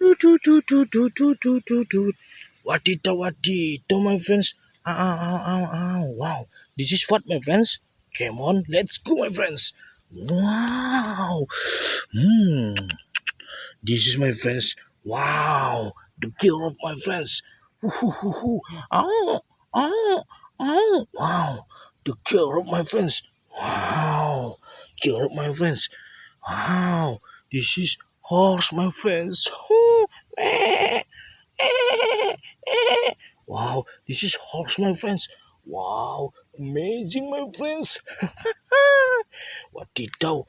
Toot. What it, my friends? Wow. This is what, my friends? Come on, let's go, my friends. Wow. Hmm. This is my friends. Wow. The giraffe, my friends. Hoo. Ow. Ow. Ow. Wow. The giraffe, my friends. Wow. Giraffe, my friends. Wow. This is horse, my friends. Wow, this is horse, my friends. Wow, amazing, my friends. What did you?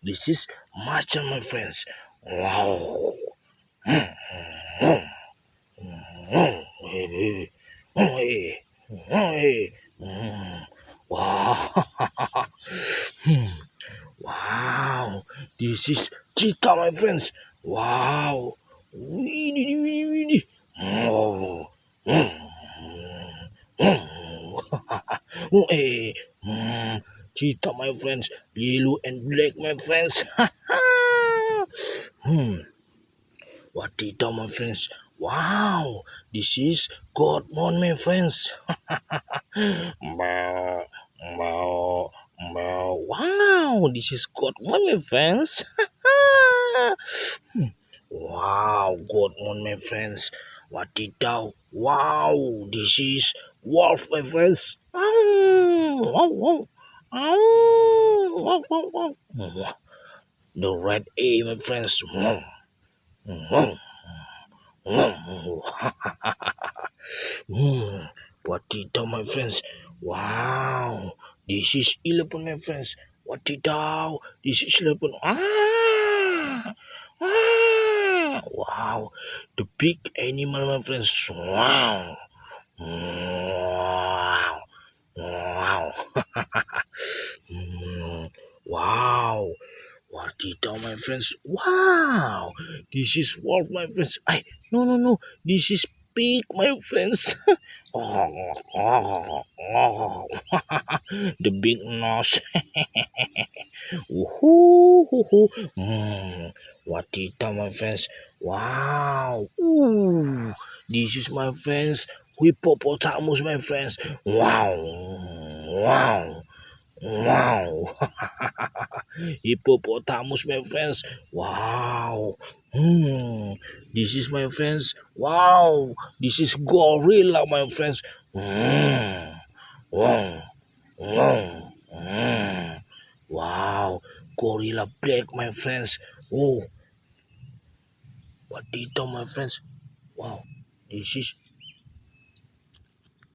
This is matcha, my friends. Wow. Wow. Wow. This is cheetah, my friends. Wow. Weedy. Oh. Hey. Cheetah, my friends. Yellow and black, my friends. hmm. What cheetah, my friends? Wow. This is Godmon, my friends. Bow, bow, bow. Wow, this is Godmon, my friends. Wow, Godmon, my friends. What did thou? Wow, this is Wolf, my friends. Wow, wow, wow, wow, wow. The red A, my friends. Wow, wow, wow. What did thou, my friends? Wow, this is 11, my friends. What did thou? This is 11. Wow, the big animal, my friends. Wow, wow, wow, wow. What did thou, my friends? Wow, this is wolf, my friends. No. This is pig, my friends. The big nose. Woohoo. What did that, my friends? Wow. Ooh. This is my friends. Hippopotamus, my friends. Wow. Wow. Wow. Hippopotamus, my friends. Wow. This is my friends. Wow. This is gorilla, my friends. Wow. Wow. Wow. Gorilla black, my friends. Oh, what did you, my friends? Wow. This is